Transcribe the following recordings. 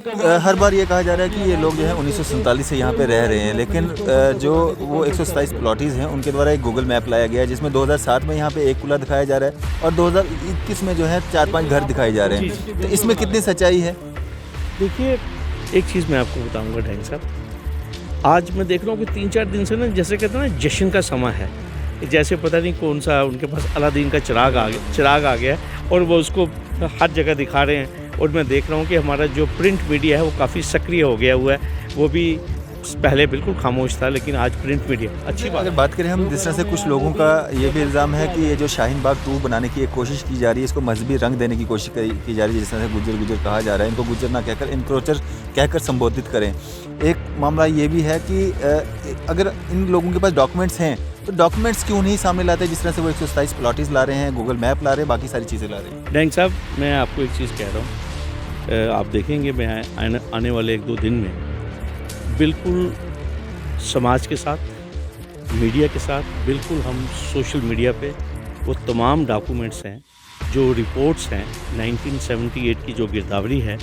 हर बार ये कहा जा रहा है कि ये लोग जो है 1947 से यहाँ पे रह रहे हैं, लेकिन जो वो 127 प्लॉटीज़ हैं उनके द्वारा एक गूगल मैप लाया गया है जिसमें 2007 में यहाँ पे एक कुला दिखाया जा रहा है और 2021 में जो है 4-5 घर दिखाए जा रहे हैं। तो इसमें कितनी सच्चाई है? देखिए, एक चीज़ मैं आपको बताऊंगा ढंग साहब, आज मैं देख रहा हूँ कि 3-4 दिन से ना, जैसे कहते हैं ना, जश्न का समय है। जैसे पता नहीं कौन सा उनके पास अलादीन का चिराग आ गया है और वो उसको हर जगह दिखा रहे हैं। और मैं देख रहा हूँ कि हमारा जो प्रिंट मीडिया है वो काफ़ी सक्रिय हो गया हुआ है। वो भी पहले बिल्कुल खामोश था, लेकिन आज प्रिंट मीडिया अच्छी बात। अगर बात करें हम, जिस तरह से कुछ लोगों का ये भी इल्ज़ाम है कि ये जो शाहीन बाग 2 बनाने की एक कोशिश की जा रही है, इसको मजहबी रंग देने की कोशिश की जा रही है। जिस तरह से गुज्जर कहा जा रहा है, इनको गुज्जर ना कहकर इनक्रोचर कहकर संबोधित करें। एक मामला ये भी है कि अगर इन लोगों के पास डॉक्यूमेंट्स हैं तो डॉक्यूमेंट्स क्यों नहीं सामने लाते? जिस तरह से वो 127 प्लॉटीज़ ला रहे हैं, गूगल मैप ला रहे हैं, बाकी सारी चीज़ें ला रहे हैं। डैंग साहब, मैं आपको एक चीज़ कह रहा हूँ, आप देखेंगे मैं आने वाले 1-2 दिन में बिल्कुल समाज के साथ, मीडिया के साथ, बिल्कुल हम सोशल मीडिया पे वो तमाम डॉक्यूमेंट्स हैं, जो रिपोर्ट्स हैं 1978 की जो गिरदावरी है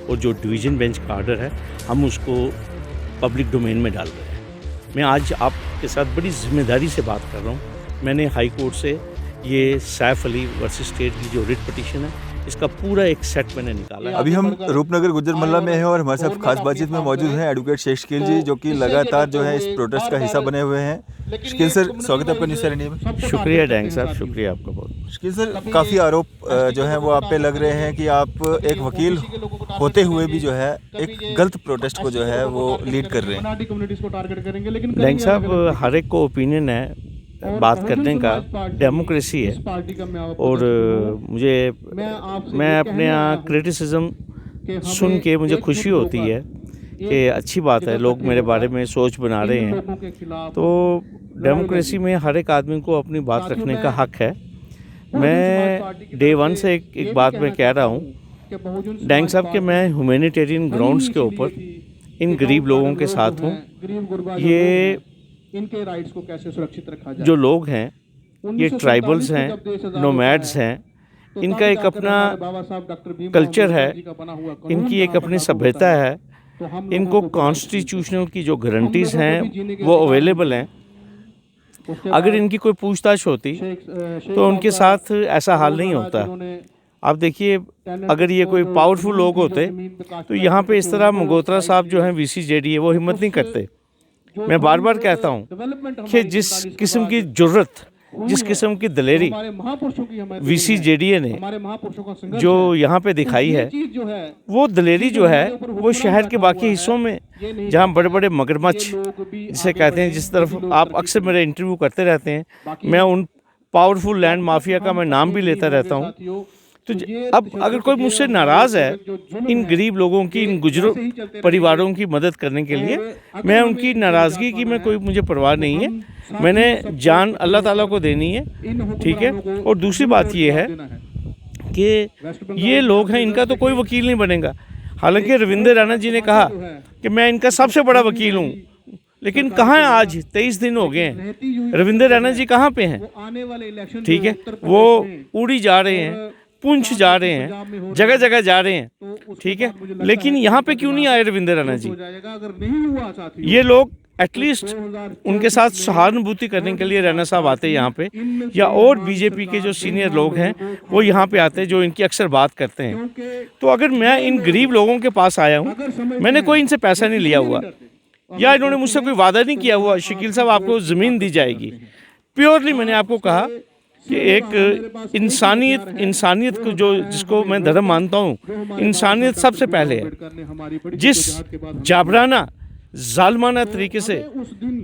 और जो डिवीज़न बेंच का आर्डर है, हम उसको पब्लिक डोमेन में डाल रहे हैं। मैं आज आपके साथ बड़ी ज़िम्मेदारी से बात कर रहा हूँ। मैंने हाई कोर्ट से ये सैफ अली वर्सेस स्टेट की जो रिट पिटीशन है, इसका पूरा एक सेट मैंने निकाला है। अभी हम रूपनगर गुज्जर मोहल्ला में हैं और हमारे साथ खास बातचीत में मौजूद हैं एडवोकेट शेख शकील जी, जो कि लगातार जो है इस प्रोटेस्ट का हिस्सा बने हुए हैं। शकील सर, स्वागत है आपका न्यूज़ 7 इंडिया में। शुक्रिया डैंग साहब, शुक्रिया आपका बहुत। शकील सर, काफ़ी आरोप जो है वो आप पे लग रहे हैं कि आप एक वकील होते हुए भी जो है एक गलत प्रोटेस्ट को जो है वो लीड कर रहे हैं। डैंग साहब, हर एक को ओपिनियन है, बात करने का डेमोक्रेसी है। और मैं अपने यहाँ क्रिटिसिज्म सुन के मुझे खुशी होती है कि अच्छी बात है, लोग मेरे बारे में सोच बना रहे हैं। तो डेमोक्रेसी में हर एक आदमी को अपनी बात रखने का हक है। मैं डे 1 से एक बात मैं कह रहा हूँ डैंग साहब, कि मैं ह्यूमैनिटेरियन ग्राउंड्स के ऊपर इन गरीब लोगों के साथ हूँ। ये इनके राइट्स को कैसे सुरक्षित रखा जाए। जो लोग हैं, ये ट्राइबल्स हैं, नोमैड्स हैं, इनका एक अपना कल्चर है, इनकी एक अपनी सभ्यता है। इनको कॉन्स्टिट्यूशनल की जो गारंटीज़ हैं वो अवेलेबल हैं। अगर इनकी कोई पूछताछ होती तो उनके साथ ऐसा हाल नहीं होता। आप देखिए, अगर ये कोई पावरफुल लोग होते तो यहाँ पे इस तरह मंगोत्रा साहब जो हैं VCJD है, वो हिम्मत नहीं करते। मैं बार बार कहता हूँ कि जिस किस्म की जुर्रत, जिस किस्म की दलेरी VCJD ने जो यहाँ पे दिखाई है, वो दलेरी जो है वो शहर के बाकी हिस्सों में, जहाँ बड़े बड़े मगरमच्छ जिसे कहते हैं, जिस तरफ आप अक्सर मेरे इंटरव्यू करते रहते हैं, मैं उन पावरफुल लैंड माफिया का मैं नाम भी लेता रहता हूँ। तो अब अगर कोई मुझसे नाराज़ है इन गरीब लोगों की, इन गुजरों परिवारों की मदद करने के लिए, मैं उनकी नाराज़गी की मुझे परवाह नहीं है। मैंने जान अल्लाह ताला को देनी है, ठीक है। और दूसरी बात ये है कि ये लोग हैं, इनका तो कोई वकील नहीं बनेगा। हालांकि रविंदर रैना जी ने कहा कि मैं इनका सबसे बड़ा वकील हूँ, लेकिन कहाँ हैं? आज 23 दिन हो गए हैं, रविंदर रैना जी कहाँ पे हैं? ठीक है, वो उड़ी जा रहे हैं, पुंछ जा रहे हैं, जगह जगह जा रहे हैं, ठीक है। लेकिन यहाँ पे क्यों नहीं आए रविंदर रैना जी? ये लोग एटलीस्ट उनके साथ सहानुभूति करने के लिए रैना साहब आते यहाँ पे, या और बीजेपी के जो सीनियर लोग हैं वो यहाँ पे आते हैं, जो इनकी अक्सर बात करते हैं। तो अगर मैं इन गरीब लोगों के पास आया हूँ, मैंने कोई इनसे पैसा नहीं लिया हुआ, या इन्होंने मुझसे कोई वादा नहीं किया हुआ शकील साहब आपको ज़मीन दी जाएगी। प्योरली मैंने आपको कहा कि एक इंसानियत को, जो जिसको मैं धर्म मानता हूँ, इंसानियत सबसे पहले है। जिस जाबराना जालमाना तरीके से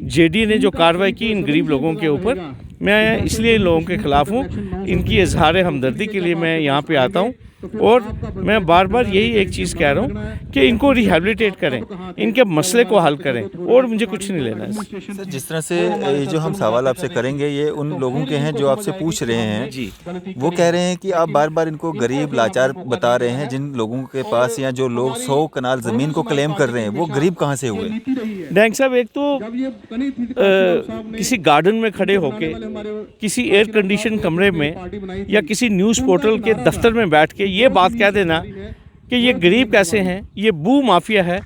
JD ने जो कार्रवाई की इन गरीब लोगों के ऊपर, मैं इसलिए इन लोगों के ख़िलाफ़ हूँ। इनकी इजहार हमदर्दी के लिए मैं यहाँ पे आता हूँ। और मैं बार बार यही एक चीज़ कह रहा हूँ कि इनको रिहेबिलिटेट करें, इनके मसले को हल करें, और मुझे कुछ नहीं लेना है। सर, जिस तरह से ये जो हम सवाल आपसे करेंगे, ये उन लोगों के हैं जो आपसे पूछ रहे हैं जी। वो कह रहे हैं कि आप बार बार इनको गरीब लाचार बता रहे हैं। जिन लोगों के पास, या जो लोग 100 कनाल ज़मीन को क्लेम कर रहे हैं, वो गरीब कहाँ से हुए? डैंग साहब, एक तो किसी गार्डन में खड़े होके, किसी एयर कंडीशन कमरे में, या किसी न्यूज़ पोर्टल के दफ्तर में बैठ के ये बात कह देना कि ये गरीब कैसे हैं, ये भू माफिया है।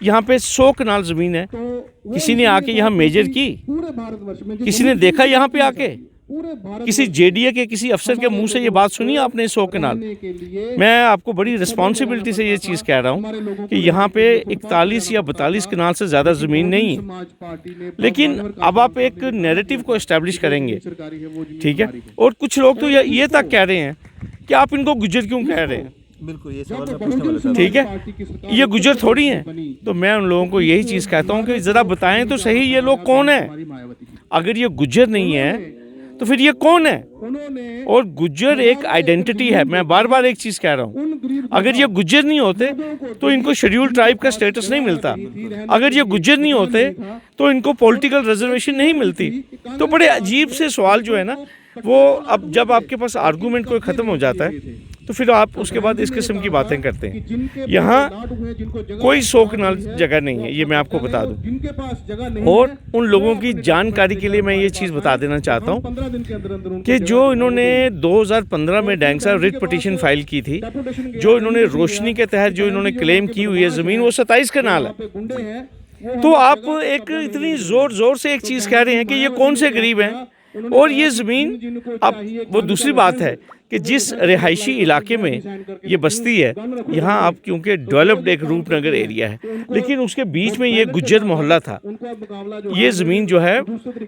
यहाँ पे 100 कनाल ज़मीन है, किसी ने आके यहाँ मेजर की, पूरे भारतवर्ष में किसी ने देखा यहाँ पे आके, किसी जेडीए के किसी अफसर के मुंह से ये बात सुनी आपने 100 कनाल? मैं आपको बड़ी रिस्पॉन्सिबिलिटी से ये चीज़ कह रहा हूँ कि यहाँ पे 41 या 42 कनाल से ज़्यादा ज़मीन नहीं है, लेकिन अब आप एक नैरेटिव को इस्टेब्लिश करेंगे, ठीक है। और कुछ लोग तो ये तक कह रहे हैं कि आप इनको गुज्जर क्यों कह रहे हैं। बिल्कुल, ये सवाल मैं पूछने वाला था। ठीक है, ये गुज्जर थोड़ी हैं। तो मैं उन लोगों को यही चीज़ कहता हूँ कि ज़रा बताएं तो सही ये लोग कौन है। अगर ये गुज्जर नहीं है तो फिर ये कौन है। और गुज्जर एक आइडेंटिटी है। मैं बार बार एक चीज़ कह रहा हूँ, अगर ये गुज्जर नहीं होते तो इनको शेड्यूल ट्राइब का स्टेटस नहीं मिलता। अगर ये गुज्जर नहीं होते तो इनको पॉलिटिकल रिजर्वेशन नहीं मिलती। तो बड़े अजीब से सवाल जो है ना, वो अब जब आपके पास आर्गूमेंट कोई ख़त्म हो जाता है तो फिर आप उसके बाद इस किस्म की बातें करते हैं। यहाँ कोई 100 कनाल जगह नहीं है, ये मैं आपको बता दूं। और उन लोगों की जानकारी के लिए मैं ये चीज़ बता देना चाहता हूँ कि जो इन्होंने 2015 में डैंग साहब रिट पटिशन फाइल की थी, जो इन्होंने रोशनी के तहत जो इन्होंने क्लेम की हुई है ज़मीन, वो 27 कनाल है। तो आप एक इतनी ज़ोर से एक चीज़ कह रहे हैं कि ये कौन से गरीब हैं और ये ज़मीन। अब वो दूसरी बात है कि जिस रिहायशी इलाके में ये बस्ती है, यहाँ आप क्योंकि डेवलप्ड एक रूपनगर एरिया है, लेकिन उसके बीच में ये गुज्जर मोहल्ला था। ये ज़मीन जो है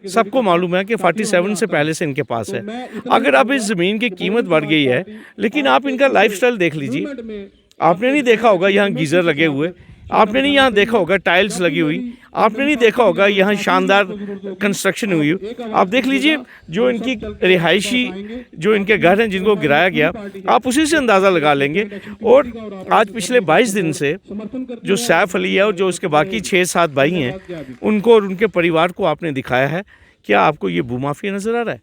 सबको मालूम है कि 47 से पहले से इनके पास है। अगर अब इस ज़मीन की कीमत बढ़ गई है, लेकिन आप इनका लाइफस्टाइल देख लीजिए। आपने नहीं देखा होगा यहाँ गीज़र लगे हुए, आपने नहीं यहाँ देखा होगा टाइल्स लगी हुई, आपने नहीं देखा होगा यहाँ शानदार कंस्ट्रक्शन हुई। आप देख लीजिए जो इनकी रिहायशी जो इनके घर हैं जिनको गिराया गया, आप उसी से अंदाज़ा लगा लेंगे। और आज पिछले 22 दिन से जो सैफ अली है और जो उसके बाकी 6-7 भाई हैं, उनको और उनके परिवार को आपने दिखाया है। क्या आपको ये भूमाफिया नज़र आ रहा है?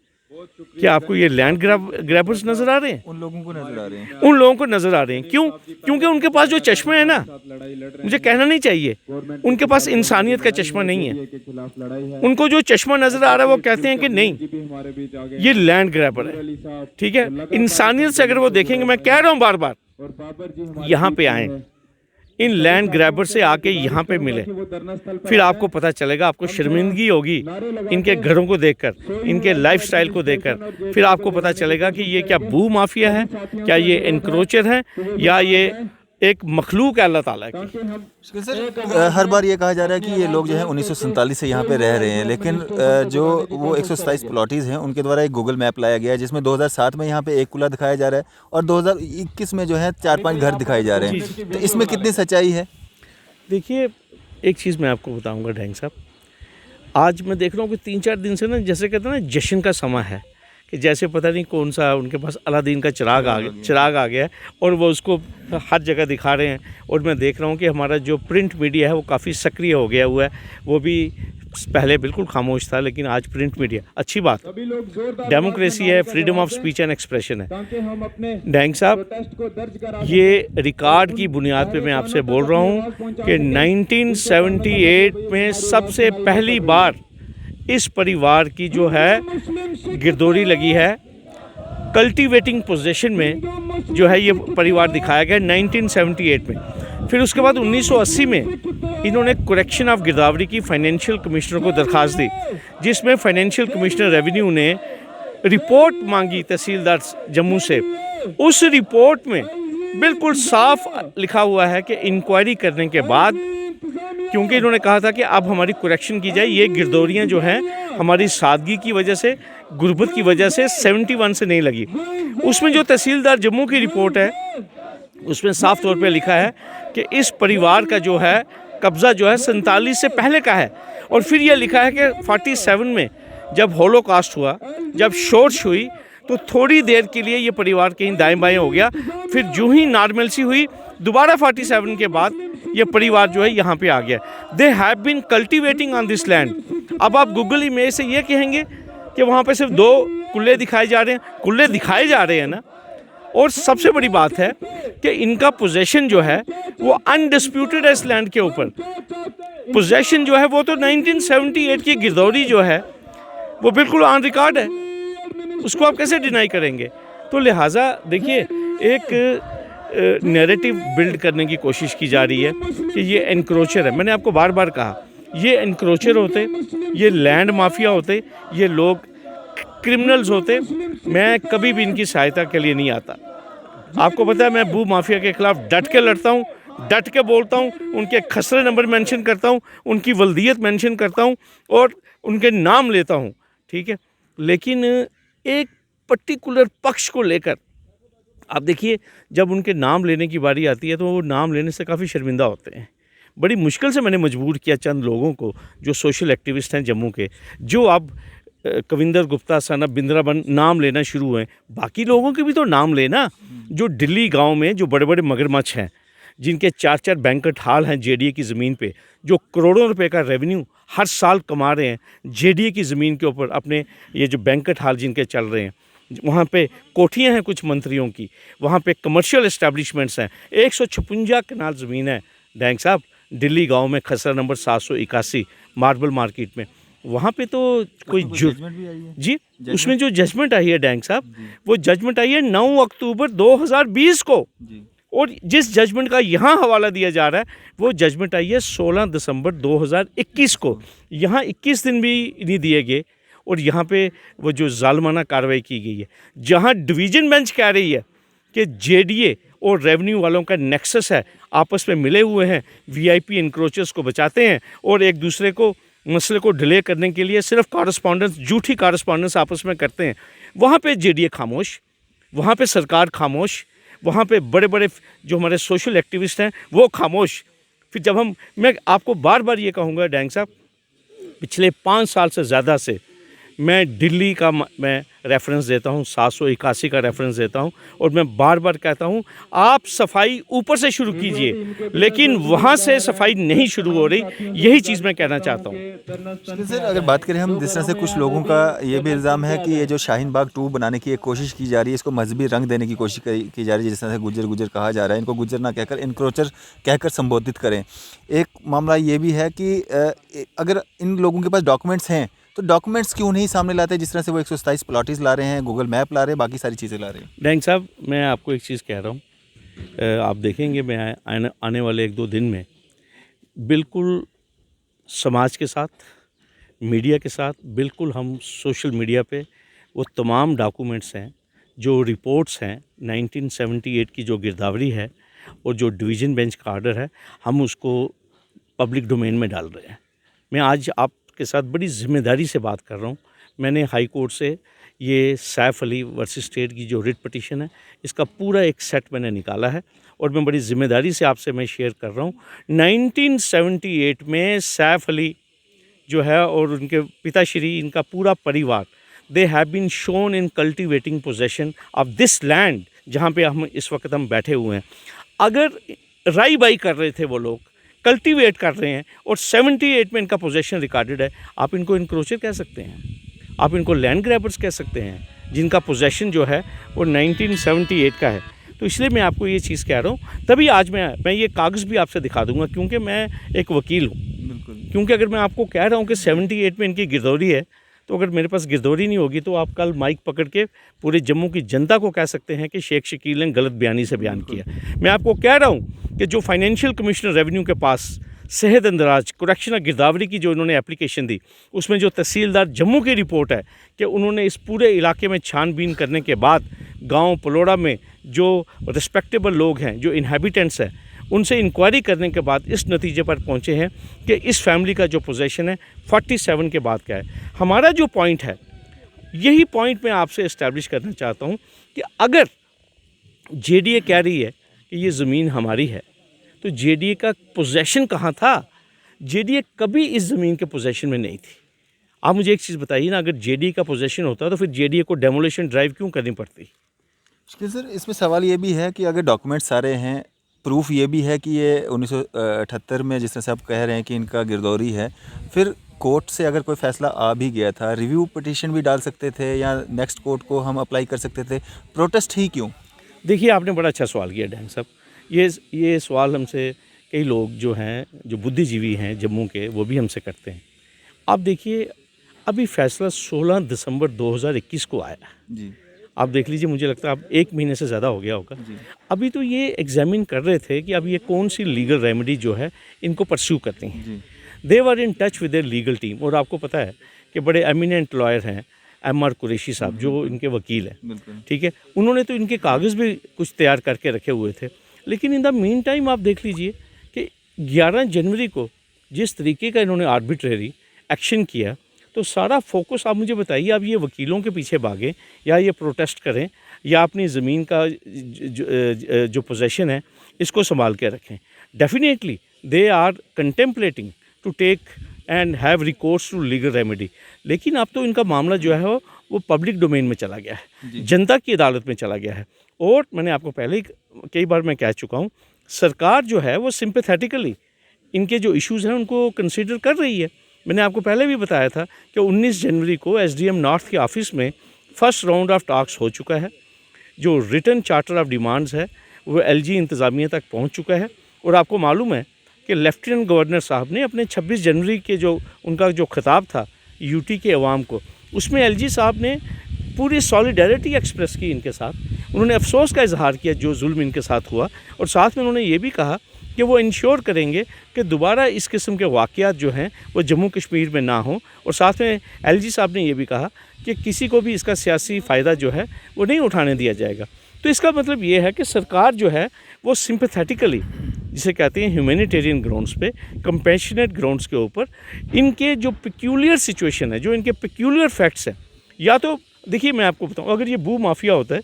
क्या आपको ये लैंड ग्रैबर्स नज़र आ रहे हैं? उन लोगों को नजर आ रहे हैं, उन लोगों को नज़र आ रहे हैं। क्यों? क्योंकि उनके पास जो चश्मा है ना, मुझे कहना नहीं चाहिए, उनके पास इंसानियत का चश्मा नहीं है। उनको जो चश्मा नज़र आ रहा है वो कहते हैं कि नहीं, ये लैंड ग्रैबर है। ठीक है, इंसानियत से अगर वो देखेंगे, मैं कह रहा हूँ बार बार, यहाँ पे आएँ, इन लैंड ग्रैबर से आके यहाँ पे मिले, फिर आपको पता चलेगा। आपको शर्मिंदगी होगी इनके घरों को देखकर, इनके लाइफस्टाइल को देखकर। फिर आपको पता चलेगा कि ये क्या भू माफिया है, क्या ये एनक्रोचर है, या ये एक मखलूक है अल्लाह ताला की। सर, हर बार ये कहा जा रहा है कि ये लोग जो है 1947 से यहाँ पे रह रहे हैं, लेकिन जो वो 127 प्लॉटीज़ हैं उनके द्वारा एक गूगल मैप लाया गया है जिसमें 2007 में यहाँ पे एक कुला दिखाया जा रहा है और 2021 में जो है 4-5 घर दिखाए जा रहे हैं। तो इसमें कितनी सच्चाई है? देखिए, एक चीज़ मैं आपको बताऊँगा डैंग साहब, आज मैं देख रहा हूँ कि 3-4 दिन से ना, जैसे कहते हैं ना, जश्न का समय है कि जैसे पता नहीं कौन सा उनके पास अलादीन का चिराग आ गया है और वो उसको हर जगह दिखा रहे हैं। और मैं देख रहा हूँ कि हमारा जो प्रिंट मीडिया है वो काफ़ी सक्रिय हो गया हुआ है। वो भी पहले बिल्कुल खामोश था, लेकिन आज प्रिंट मीडिया, अच्छी बात, डेमोक्रेसी है, freedom of speech and expression है। डैंग साहब, ये रिकॉर्ड की बुनियाद पे मैं आपसे बोल रहा हूँ कि 1978 में सबसे पहली बार इस परिवार की जो है गिरदौरी लगी है। कल्टीवेटिंग पोजीशन में जो है ये परिवार दिखाया गया 1978 में। फिर उसके बाद 1980 में इन्होंने करेक्शन ऑफ गिरदावरी की फाइनेंशियल कमिश्नर को दरख्वास्त दी, जिसमें फाइनेंशियल कमिश्नर रेवेन्यू ने रिपोर्ट मांगी तहसीलदार जम्मू से। उस रिपोर्ट में बिल्कुल साफ लिखा हुआ है कि इंक्वायरी करने के बाद, क्योंकि इन्होंने कहा था कि अब हमारी करेक्शन की जाए, ये गिरदौरियाँ जो हैं हमारी सादगी की वजह से, गुर्बत की वजह से 71 से नहीं लगी। उसमें जो तहसीलदार जम्मू की रिपोर्ट है उसमें साफ तौर पे लिखा है कि इस परिवार का जो है कब्ज़ा जो है 47 से पहले का है। और फिर ये लिखा है कि 47 में जब होलोकॉस्ट हुआ, जब शोर्श हुई, तो थोड़ी देर के लिए ये परिवार कहीं दाएं बाएं हो गया। फिर जो ही नॉर्मलसी हुई, दोबारा 47 के बाद ये परिवार जो है यहाँ पे आ गया। They have been cultivating on this land. अब आप गूगल इमेज से ये कहेंगे कि वहाँ पे सिर्फ 2 कुल्ले दिखाए जा रहे हैं। कुल्ले दिखाए जा रहे हैं ना। और सबसे बड़ी बात है कि इनका पोजेशन जो है वो अनडिस्प्यूटेड है इस लैंड के ऊपर। पोजेशन जो है वो तो 1978 की गिरदौरी जो है वो बिल्कुल ऑन रिकॉर्ड है, उसको आप कैसे डिनाई करेंगे? तो लिहाजा देखिए, एक नैरेटिव बिल्ड करने की कोशिश की जा रही है कि ये एनक्रोचर है। मैंने आपको बार बार कहा, ये एनक्रोचर होते, ये लैंड माफिया होते, ये लोग क्रिमिनल्स होते। मैं कभी भी इनकी सहायता के लिए नहीं आता। आपको पता है, मैं भू माफिया के खिलाफ डट के लड़ता हूँ, डट के बोलता हूँ, उनके खसरे नंबर मेंशन करता हूँ, उनकी वल्दियत मेंशन करता हूँ और उनके नाम लेता हूँ, ठीक है। लेकिन एक पर्टिकुलर पक्ष को लेकर आप देखिए, जब उनके नाम लेने की बारी आती है तो वो नाम लेने से काफ़ी शर्मिंदा होते हैं। बड़ी मुश्किल से मैंने मजबूर किया चंद लोगों को, जो सोशल एक्टिविस्ट हैं जम्मू के, जो अब कविंदर गुप्ता सन बिंद्राबन नाम लेना शुरू हुए। बाकी लोगों के भी तो नाम लेना, जो दिल्ली गांव में जो बड़े बड़े मगरमच्छ हैं, जिनके 4-4 बैंक्वेट हॉल हैं जेडीए की ज़मीन पे, जो करोड़ों रुपए का रेवेन्यू हर साल कमा रहे हैं जेडीए की ज़मीन के ऊपर, अपने ये जो बैंक्वेट हॉल जिनके चल रहे हैं, वहाँ पे कोठियाँ हैं कुछ मंत्रियों की, वहाँ पे कमर्शियल एस्टैब्लिशमेंट्स हैं। 156 कनाल ज़मीन है डैंग साहब दिल्ली गांव में, खसरा नंबर 781 मार्बल मार्केट में। वहाँ पे तो कोई जी, उसमें जो जजमेंट आई है डैंग साहब, वो जजमेंट आई है 9 अक्टूबर 2020 को, और जिस जजमेंट का यहाँ हवाला दिया जा रहा है वो जजमेंट आई है 16 दिसंबर 2021 को। यहाँ 21 दिन भी नहीं दिए गए और यहाँ पे वो जो जालमाना कार्रवाई की गई है, जहाँ डिवीज़न बेंच कह रही है कि जेडीए और रेवेन्यू वालों का नेक्सस है, आपस में मिले हुए हैं, वीआईपी इंक्रोचर्स को बचाते हैं और एक दूसरे को मसले को डिले करने के लिए सिर्फ कॉरस्पॉन्डेंस, झूठी कॉरस्पॉन्डेंस आपस में करते हैं। वहाँ पे जेडीए खामोश, वहाँ पे सरकार खामोश, वहाँ पे बड़े बड़े जो हमारे सोशल एक्टिविस्ट हैं वो खामोश। फिर जब मैं आपको बार बार ये कहूँगा डैंग साहब, पिछले 5 साल से ज़्यादा से मैं दिल्ली का मैं रेफरेंस देता हूँ, 781 का रेफरेंस देता हूँ, और मैं बार बार कहता हूँ आप सफाई ऊपर से शुरू कीजिए, लेकिन वहाँ से सफाई नहीं शुरू हो रही। यही चीज़ मैं कहना चाहता हूँ। सर, अगर बात करें हम, जिस तरह से कुछ लोगों का ये भी इल्ज़ाम है कि ये जो शाहीन बाग 2 बनाने की एक कोशिश की जा रही है, इसको मजहबी रंग देने की कोशिश की जा रही है। जिस तरह से गुज्जर गुज्जर कहा जा रहा है, इनको गुज्जर ना कहकर इनक्रोचर कहकर संबोधित करें। एक मामला ये भी है कि अगर इन लोगों के पास डॉक्यूमेंट्स हैं तो डॉक्यूमेंट्स क्यों नहीं सामने लाते, जिस तरह से वो 127 प्लॉटीज ला रहे हैं, गूगल मैप ला रहे हैं, बाकी सारी चीज़ें ला रहे हैं। डैंग साहब, मैं आपको एक चीज़ कह रहा हूँ, आप देखेंगे मैं आने वाले 1-2 दिन में बिल्कुल समाज के साथ, मीडिया के साथ, बिल्कुल हम सोशल मीडिया पे वो तमाम डॉक्यूमेंट्स हैं, जो रिपोर्ट्स हैं 1978 की जो गिरदावरी है और जो डिवीज़न बेंच का आर्डर है, हम उसको पब्लिक डोमेन में डाल रहे हैं। मैं आज आपके साथ बड़ी ज़िम्मेदारी से बात कर रहा हूँ। मैंने हाई कोर्ट से ये सैफ अली वर्सेस स्टेट की जो रिट पिटीशन है, इसका पूरा एक सेट मैंने निकाला है और मैं बड़ी ज़िम्मेदारी से आपसे मैं शेयर कर रहा हूँ। 1978 में सैफ अली जो है और उनके पिताश्री, इनका पूरा परिवार, they have been shown in cultivating possession of this land, जहाँ पे हम इस वक्त हम बैठे हुए हैं। अगर राई बाई कर रहे थे वो लोग, कल्टीवेट कर रहे हैं, और 78 में इनका पोजेशन रिकॉर्डेड है, आप इनको इनक्रोचर कह सकते हैं, आप इनको लैंड ग्रैबर्स कह सकते हैं, जिनका पोजेशन जो है वो 1978 का है। तो इसलिए मैं आपको ये चीज़ कह रहा हूँ। तभी आज मैं ये कागज़ भी आपसे दिखा दूंगा, क्योंकि मैं एक वकील हूँ। क्योंकि अगर मैं आपको कह रहा हूँ कि 78 में इनकी गिरदौरी है, तो अगर मेरे पास गिरदौरी नहीं होगी तो आप कल माइक पकड़ के पूरे जम्मू की जनता को कह सकते हैं कि शेख शकील ने गलत बयानी से बयान किया। मैं आपको कह रहा हूँ कि जो फाइनेंशियल कमिश्नर रेवेन्यू के पास सेहत अंदराज करेक्शनल गिरदावरी की जो उन्होंने एप्लीकेशन दी, उसमें जो तहसीलदार जम्मू की रिपोर्ट है कि उन्होंने इस पूरे इलाके में छानबीन करने के बाद गांव पलोड़ा में जो रिस्पेक्टेबल लोग हैं, जो इन्हेबिटेंट्स हैं, उनसे इंक्वायरी करने के बाद इस नतीजे पर पहुंचे हैं कि इस फैमिली का जो पोजीशन है 47 के बाद का है। हमारा जो पॉइंट है, यही पॉइंट मैं आपसे इस्टेब्लिश करना चाहता हूं कि अगर जेडीए कह रही है कि ये ज़मीन हमारी है, तो जेडीए का पोजीशन कहाँ था? जेडीए कभी इस ज़मीन के पोजीशन में नहीं थी। आप मुझे एक चीज़ बताइए ना, अगर जेडीए का पोजीशन होता तो फिर जेडीए को डेमोलिशन ड्राइव क्यों करनी पड़ती? सर, इसमें सवाल ये भी है कि अगर डॉक्यूमेंट्स सारे हैं, प्रूफ ये भी है कि ये 1978 में जिस तरह से आप कह रहे हैं कि इनका गिरदौरी है, फिर कोर्ट से अगर कोई फैसला आ भी गया था, रिव्यू पिटीशन भी डाल सकते थे या नेक्स्ट कोर्ट को हम अप्लाई कर सकते थे, प्रोटेस्ट ही क्यों? देखिए, आपने बड़ा अच्छा सवाल किया डैंग साहब। ये सवाल हमसे कई लोग जो हैं, जो बुद्धिजीवी हैं जम्मू के, वो भी हमसे करते हैं। आप देखिए, अभी फैसला 16 दिसंबर 2021 को आया। जी। आप देख लीजिए, मुझे लगता है अब 1 महीने से ज़्यादा हो गया होगा। अभी तो ये एग्जामिन कर रहे थे कि अब ये कौन सी लीगल रेमेडी जो है इनको परस्यू करती हैं। They were in touch with their legal team, और आपको पता है कि बड़े एमिनेंट लॉयर हैं एमआर कुरैशी साहब, जो इनके वकील हैं, ठीक है, उन्होंने तो इनके कागज़ भी कुछ तैयार करके रखे हुए थे। लेकिन इन द मीन टाइम आप देख लीजिए कि 11 जनवरी को जिस तरीके का इन्होंने आर्बिट्रेरी एक्शन किया, तो सारा फोकस आप मुझे बताइए, अब ये वकीलों के पीछे भागें या ये प्रोटेस्ट करें या अपनी ज़मीन का जो पोजेशन है इसको संभाल के रखें। Definitely they are contemplating to take and have recourse to legal remedy, लेकिन अब तो इनका मामला जो है वो पब्लिक डोमेन में चला गया है, जनता की अदालत में चला गया है। और मैंने आपको पहले ही कई बार मैं कह चुका हूँ, सरकार जो है वो सिंपैथेटिकली इनके जो इश्यूज़ हैं उनको कंसीडर कर रही है। मैंने आपको पहले भी बताया था कि 19 जनवरी को एसडीएम नॉर्थ के ऑफिस में फर्स्ट राउंड ऑफ टॉक्स हो चुका है। जो रिटन चार्टर ऑफ डिमांड्स है वो एलजी इंतज़ामिया तक पहुंच चुका है। और आपको मालूम है कि लेफ्टिनेंट गवर्नर साहब ने अपने 26 जनवरी के जो उनका जो खिताब था यूटी के अवाम को, उसमें एलजी साहब ने पूरी सॉलिडारिटी एक्सप्रेस की इनके साथ। उन्होंने अफसोस का इजहार किया जो जुल्म इनके साथ हुआ, और साथ में उन्होंने ये भी कहा कि वो इंश्योर करेंगे कि दोबारा इस किस्म के वाक़यात जो हैं वो जम्मू कश्मीर में ना हों। और साथ में एलजी साहब ने ये भी कहा कि किसी को भी इसका सियासी फ़ायदा जो है वो नहीं उठाने दिया जाएगा। तो इसका मतलब ये है कि सरकार जो है वो सिंपैथेटिकली, जिसे कहते हैं ह्यूमैनिटेरियन ग्राउंड्स पे, कंपैशनेट ग्राउंड्स के ऊपर इनके जो पेक्यूलियर सिचुएशन है, जो इनके पेक्यूलियर फैक्ट्स हैं, या तो देखिए मैं आपको बताऊँ, अगर ये भू माफिया होता है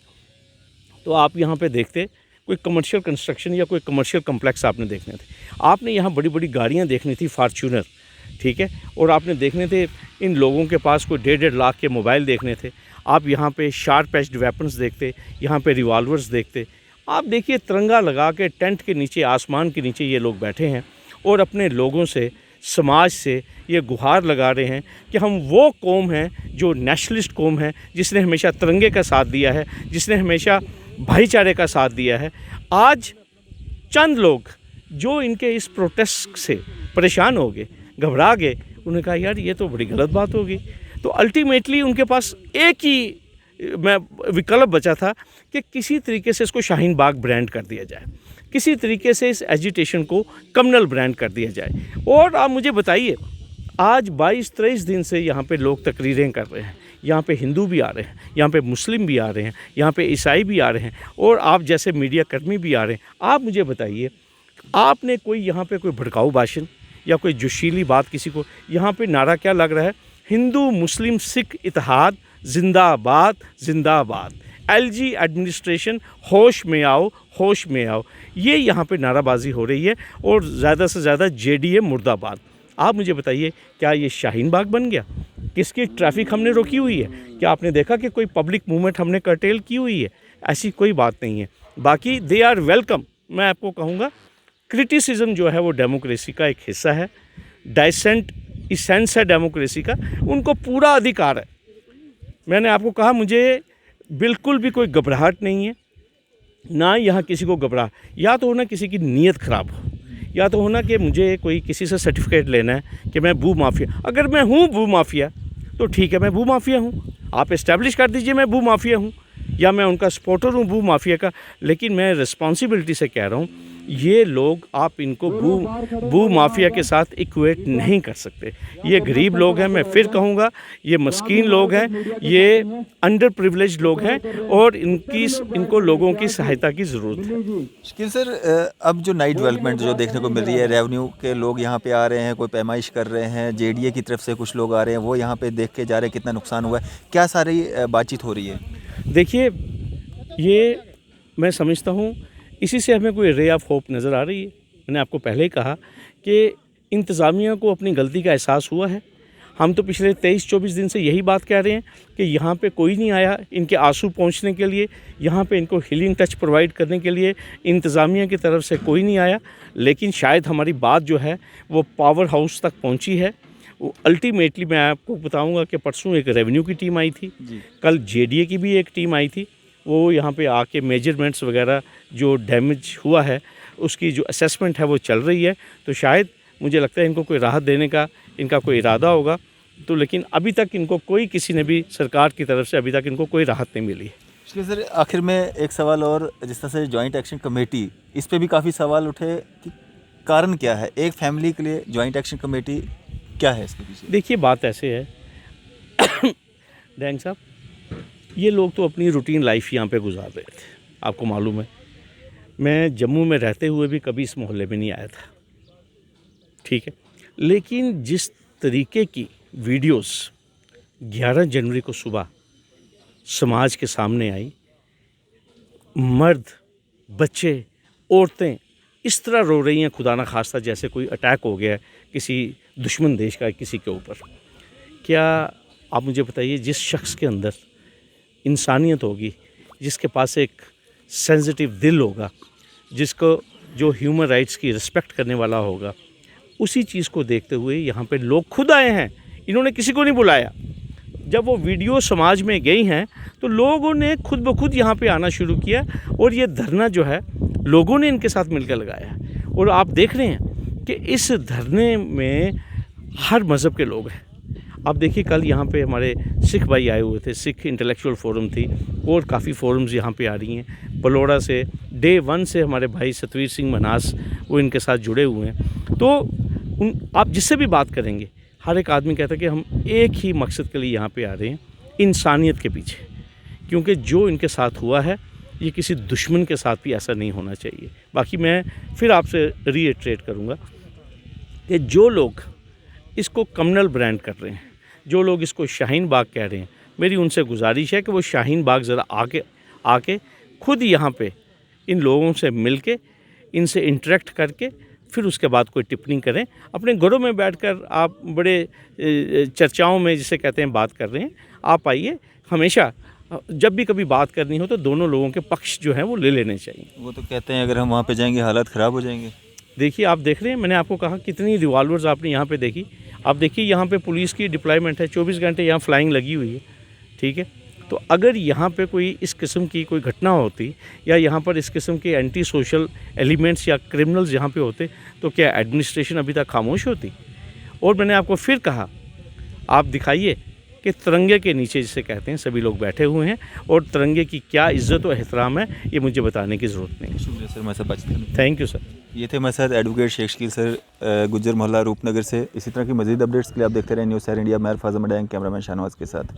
तो आप यहाँ पे देखते कोई कमर्शियल कंस्ट्रक्शन या कोई कमर्शियल कम्प्लेक्स आपने देखने थे, आपने यहाँ बड़ी बड़ी गाड़ियाँ देखनी थी फॉर्च्यूनर, ठीक है, और आपने देखने थे इन लोगों के पास कोई 1.5 लाख के मोबाइल देखने थे, आप यहाँ पे शार्प एज्ड वेपन्स देखते, यहाँ पे रिवॉल्वर्स देखते। आप देखिए तिरंगा लगा के टेंट के नीचे, आसमान के नीचे ये लोग बैठे हैं और अपने लोगों से, समाज से ये गुहार लगा रहे हैं कि हम वो कौम हैं जो नेशनलिस्ट कौम है, जिसने हमेशा तिरंगे का साथ दिया है, जिसने हमेशा भाईचारे का साथ दिया है। आज चंद लोग जो इनके इस प्रोटेस्ट से परेशान हो गए, घबरा गए, उन्होंने कहा यार ये तो बड़ी गलत बात होगी। तो अल्टीमेटली उनके पास एक ही विकल्प बचा था कि किसी तरीके से इसको शाहीन बाग ब्रांड कर दिया जाए, किसी तरीके से इस एजिटेशन को कम्युनल ब्रांड कर दिया जाए। और आप मुझे बताइए, आज 22-23 दिन से यहाँ पे लोग तकरीरें कर रहे हैं, यहाँ पे हिंदू भी आ रहे हैं, यहाँ पे मुस्लिम भी आ रहे हैं, यहाँ पे ईसाई भी आ रहे हैं, और आप जैसे मीडिया कर्मी भी आ रहे हैं। आप मुझे बताइए, आपने कोई यहाँ पे कोई भड़काऊ भाषण या कोई जोशीली बात किसी को, यहाँ पे नारा क्या लग रहा है, हिंदू मुस्लिम सिख इत्तेहाद जिंदाबाद जिंदाबाद, एलजी एडमिनिस्ट्रेशन होश में आओ, होश में आओ, ये यहाँ पे नाराबाजी हो रही है। और ज़्यादा से ज़्यादा जेडीए मुर्दाबाद। आप मुझे बताइए, क्या ये शाहीन बाग बन गया? किसकी ट्रैफिक हमने रोकी हुई है? क्या आपने देखा कि कोई पब्लिक मूवमेंट हमने कर्टेल की हुई है? ऐसी कोई बात नहीं है। बाकी दे आर वेलकम। मैं आपको कहूँगा क्रिटिसिज्म जो है वो डेमोक्रेसी का एक हिस्सा है, डाइसेंट इसेंस है डेमोक्रेसी का, उनको पूरा अधिकार है। मैंने आपको कहा मुझे बिल्कुल भी कोई घबराहट नहीं है, ना यहाँ किसी को घबराहट, या तो होना किसी की नीयत ख़राब हो, या तो होना कि मुझे कोई किसी से सर्टिफिकेट लेना है कि मैं भू माफिया। अगर मैं हूँ भू माफिया तो ठीक है, मैं भू माफिया हूँ, आप इस्टेब्लिश कर दीजिए मैं भू माफिया हूँ, या मैं उनका सपोर्टर हूँ भू माफिया का। लेकिन मैं रिस्पॉन्सिबिलिटी से कह रहा हूँ, ये लोग, आप इनको भू माफिया के साथ इक्वेट नहीं कर सकते। ये गरीब लोग हैं, मैं फिर कहूँगा, ये मस्कीन लोग हैं, ये अंडर प्रिविलेज लोग हैं, और इनको लोगों की सहायता की ज़रूरत है। शकील सर, अब जो नई डेवलपमेंट जो देखने को मिल रही है, रेवेन्यू के लोग यहाँ पे आ रहे हैं, कोई पैमाइश कर रहे हैं, जेडीए की तरफ से कुछ लोग आ रहे हैं, वो यहाँ पे देख के जा रहे हैं कितना नुकसान हुआ है, क्या सारी बातचीत हो रही है? देखिए, ये मैं समझता हूँ इसी से हमें कोई रे ऑफ होप नज़र आ रही है। मैंने आपको पहले ही कहा कि इंतज़ामिया को अपनी गलती का एहसास हुआ है। हम तो पिछले 23-24 दिन से यही बात कह रहे हैं कि यहाँ पे कोई नहीं आया इनके आंसू पहुँचने के लिए, यहाँ पे इनको हीलिंग टच प्रोवाइड करने के लिए इंतज़ामिया की तरफ से कोई नहीं आया। लेकिन शायद हमारी बात जो है वो पावर हाउस तक पहुँची है। वो अल्टीमेटली मैं आपको बताऊँगा कि परसों एक रेवेन्यू की टीम आई थी, कल जेडीए की भी एक टीम आई थी। वो यहाँ पे आके मेजरमेंट्स वगैरह जो डैमेज हुआ है उसकी जो असेसमेंट है वो चल रही है। तो शायद मुझे लगता है इनको कोई राहत देने का इनका कोई इरादा होगा। तो लेकिन अभी तक इनको कोई, किसी ने भी सरकार की तरफ से अभी तक इनको कोई राहत नहीं मिली। ठीक है सर, आखिर में एक सवाल और, जिस तरह से जॉइंट एक्शन कमेटी, इस पे भी काफ़ी सवाल उठे कि कारण क्या है एक फैमिली के लिए जॉइंट एक्शन कमेटी, क्या है इसके पीछे? देखिए बात ऐसे है डैंग साहब, ये लोग तो अपनी रूटीन लाइफ यहाँ पे गुजार रहे थे। आपको मालूम है मैं जम्मू में रहते हुए भी कभी इस मोहल्ले में नहीं आया था, ठीक है। लेकिन जिस तरीके की वीडियोस 11 जनवरी को सुबह समाज के सामने आई, मर्द, बच्चे, औरतें इस तरह रो रही हैं, खुदा ना खास्ता जैसे कोई अटैक हो गया है किसी दुश्मन देश का किसी के ऊपर। क्या आप मुझे बताइए, जिस शख्स के अंदर इंसानियत होगी, जिसके पास एक सेंसिटिव दिल होगा, जिसको जो ह्यूमन राइट्स की रिस्पेक्ट करने वाला होगा, उसी चीज़ को देखते हुए यहाँ पे लोग खुद आए हैं। इन्होंने किसी को नहीं बुलाया। जब वो वीडियो समाज में गई हैं तो लोगों ने खुद ब खुद यहाँ पे आना शुरू किया और ये धरना जो है लोगों ने इनके साथ मिलकर लगाया है। और आप देख रहे हैं कि इस धरने में हर मज़हब के लोग हैं। आप देखिए कल यहाँ पे हमारे सिख भाई आए हुए थे, सिख इंटेलेक्चुअल फोरम थी, और काफ़ी फोरम्स यहाँ पे आ रही हैं। बलोड़ा से डे 1 से हमारे भाई सतवीर सिंह मनास वो इनके साथ जुड़े हुए हैं। तो आप जिससे भी बात करेंगे, हर एक आदमी कहता है कि हम एक ही मकसद के लिए यहाँ पे आ रहे हैं, इंसानियत के पीछे। क्योंकि जो इनके साथ हुआ है ये किसी दुश्मन के साथ भी ऐसा नहीं होना चाहिए। बाकी मैं फिर आपसे रीइटरेट करूँगा कि जो लोग इसको कम्युनल ब्रांड कर रहे हैं, जो लोग इसको शाहीन बाग कह रहे हैं, मेरी उनसे गुजारिश है कि वो शाहीन बाग ज़रा आके खुद यहाँ पे इन लोगों से मिल के, इनसे इंटरेक्ट करके फिर उसके बाद कोई टिप्पणी करें। अपने घरों में बैठकर आप बड़े चर्चाओं में जिसे कहते हैं बात कर रहे हैं, आप आइए। हमेशा जब भी कभी बात करनी हो तो दोनों लोगों के पक्ष जो हैं वो ले लेने चाहिए। वो तो कहते हैं अगर हम वहाँ पे जाएंगे हालात ख़राब हो जाएंगे। देखिए आप देख रहे हैं, मैंने आपको कहा कितनी रिवॉल्वर्स आपने यहाँ पे देखी। आप देखिए यहाँ पे पुलिस की डिप्लॉयमेंट है, 24 घंटे यहाँ फ्लाइंग लगी हुई है, ठीक है। तो अगर यहाँ पे कोई इस किस्म की कोई घटना होती या यहाँ पर इस किस्म के एंटी सोशल एलिमेंट्स या क्रिमिनल्स यहाँ पे होते तो क्या एडमिनिस्ट्रेशन अभी तक खामोश होती? और मैंने आपको फिर कहा, आप दिखाइए कि तिरंगे के नीचे जिसे कहते हैं सभी लोग बैठे हुए हैं, और तिरंगे की क्या इज़्ज़त और एहतराम है ये मुझे बताने की ज़रूरत नहीं। शुक्रिया सर, हमारे साथ बातचीत करने। Thank you sir. ये थे हमारे साथ एडवोकेट शेख शकील सर, गुज्जर मोहल्ला रूपनगर से। इसी तरह की मज़ीद अपडेट्स के लिए आप देखते रहें न्यूज़ सैर इंडिया। मैं फाज़म डैंग, कैमरामैन शाहनवाज के साथ।